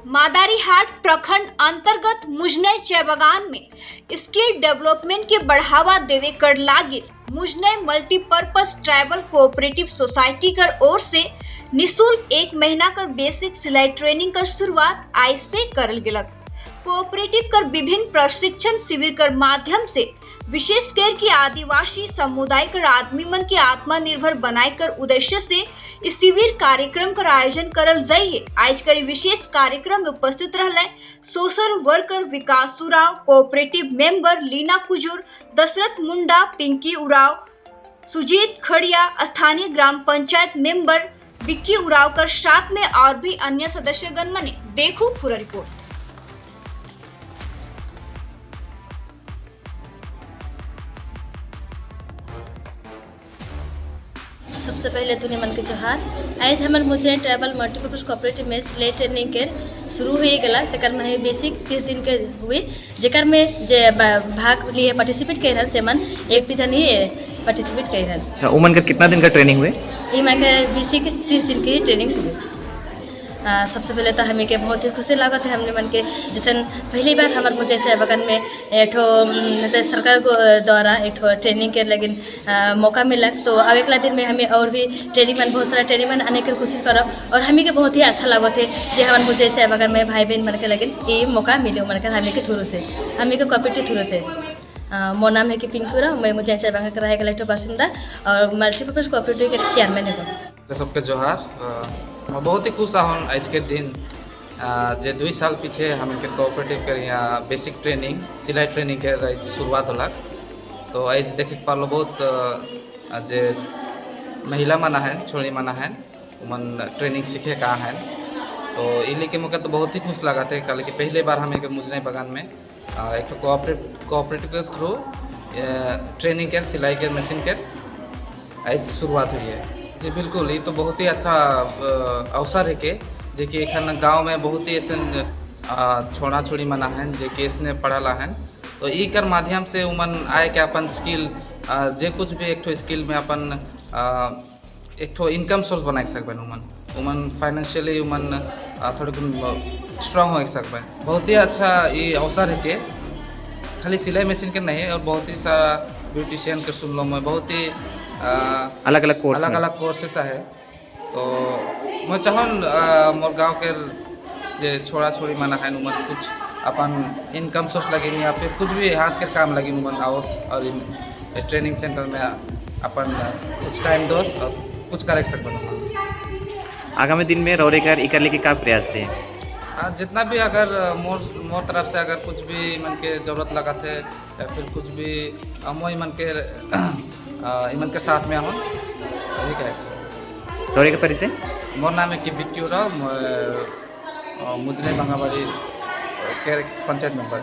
मादारीहाट प्रखंड अंतर्गत मुजनय चाय बागान में स्किल डेवलपमेंट के बढ़ावा देवे कर लागिल मुजनय मल्टीपर्पज ट्राइबल कोऑपरेटिव सोसाइटी कर ओर से निःशुल्क 1 महीना कर बेसिक सिलाई ट्रेनिंग कर शुरुआत आज से करल गेलक। कोऑपरेटिव कर विभिन्न प्रशिक्षण शिविर कर माध्यम से विशेष कर की आदिवासी समुदाय कर आदमी मन के आत्मनिर्भर बनाए कर उद्देश्य से इस शिविर कार्यक्रम का आयोजन करल जाइए। आज करी विशेष कार्यक्रम में उपस्थित रहले सोशल वर्कर विकास उराव, कोऑपरेटिव मेंबर लीना कुजूर, दशरथ मुंडा, पिंकी उराव, सुजीत खड़िया, स्थानीय ग्राम पंचायत मेंबर विक्की उराव कर साथ में और भी अन्य सदस्यगण मने। देखो पूरा रिपोर्ट। सबसे पहले दुनिया मन के जोहार। आज हमारे मुझे ट्राइबल मल्टीपर्पज कोऑपरेटिव में सिलाई ट्रेनिंग के शुरू हो गला। जर में बेसिक 30 दिन के हुए जर में जे भाग लिए पार्टिसिपेट कर से मन एक भी जन ही पार्टिसिपेट कर। उमन का कितना दिन का ट्रेनिंग हुए? ये मैं बेसिक 30 दिन की ट्रेनिंग हुई। सबसे पहले तो हमें के बहुत ही खुशी लागत है। हमने मन के जैसे पहली बार हमारे मुझे चाय बागान में एठो सरकार को द्वारा एठो ट्रेनिंग के लेकिन मौका मिला। तो अब अगला दिन में हमें और भी ट्रेनिंग मन बहुत सारा ट्रेनिंग मन आने की कोशिश करो और हमें के बहुत ही अच्छा लागत है जो हमारे मुझे चाय बागान में भाई बहन मन के लेकिन ये मौका मिले मन कर हमें के थ्रू से हमें के कोऑपरेटिव थ्रू से। मोर नाम है कि पिंकुरा, मैं मुझे चाय बागान का कलेक्टर बासिंदा और मल्टीपर्पज कोऑपरेटिव के चेयरमैन है। सबके जोहार। मैं बहुत ही खुश हूँ आज के दिन जे 2 साल पीछे हम कोऑपरेटिव कर यहाँ बेसिक ट्रेनिंग सिलाई ट्रेनिंग के शुरुआत होलक। तो आज देख पालो बहुत जे महिला माना है छोड़ी माना है उमन ट्रेनिंग सीखे का है। तो ये लेके मुझे तो बहुत ही खुश लगा थे कल कि पहले बार हमें मुजनय बागान में एक कोऑपरेटिव के थ्रू ट्रेनिंग के सिलाई के मशीन के आज शुरुआत हुई है। जी बिल्कुल, ये तो बहुत ही अच्छा अवसर है जे कि एखन गाँव में बहुत ही ऐसे छोड़ा छोड़ी मना है जे कि इसने पढ़ला है। तो ई कर माध्यम से उमन आए के अपन स्किल जे कुछ भी एक स्किल में अपन एक इनकम सोर्स बना सकबे। उमन फाइनेंशियली उमन थोड़े स्ट्रांग हो सकबे। बहुत ही अच्छा ये अवसर है कि खाली सिलाई मशीन के नहीं और बहुत ही सारा ब्यूटिशियन के सुन लो मैं बहुत ही अलग अलग कोर्सेस है। तो मैं चाहूँ मोर गाँव के जे छोड़ा छोड़ी माना है उमन कुछ अपन इनकम सोर्स लगे या फिर कुछ भी हाथ के काम लगे उमन आओ और ट्रेनिंग सेंटर में अपन कुछ टाइम दो और कुछ कर सकते। आगामी दिन में रोरेकर इकरले के क्या प्रयास थे? जितना भी अगर मोर तरफ से अगर कुछ भी मन के जरूरत लगा थे या फिर कुछ भी मोई मन के इमन के साथ में हम ठीक है। रोरे का परिचय? मोर नाम है कि बिक्की उराव, मुजनय बांगाबाड़ी के पंचायत मेंबर।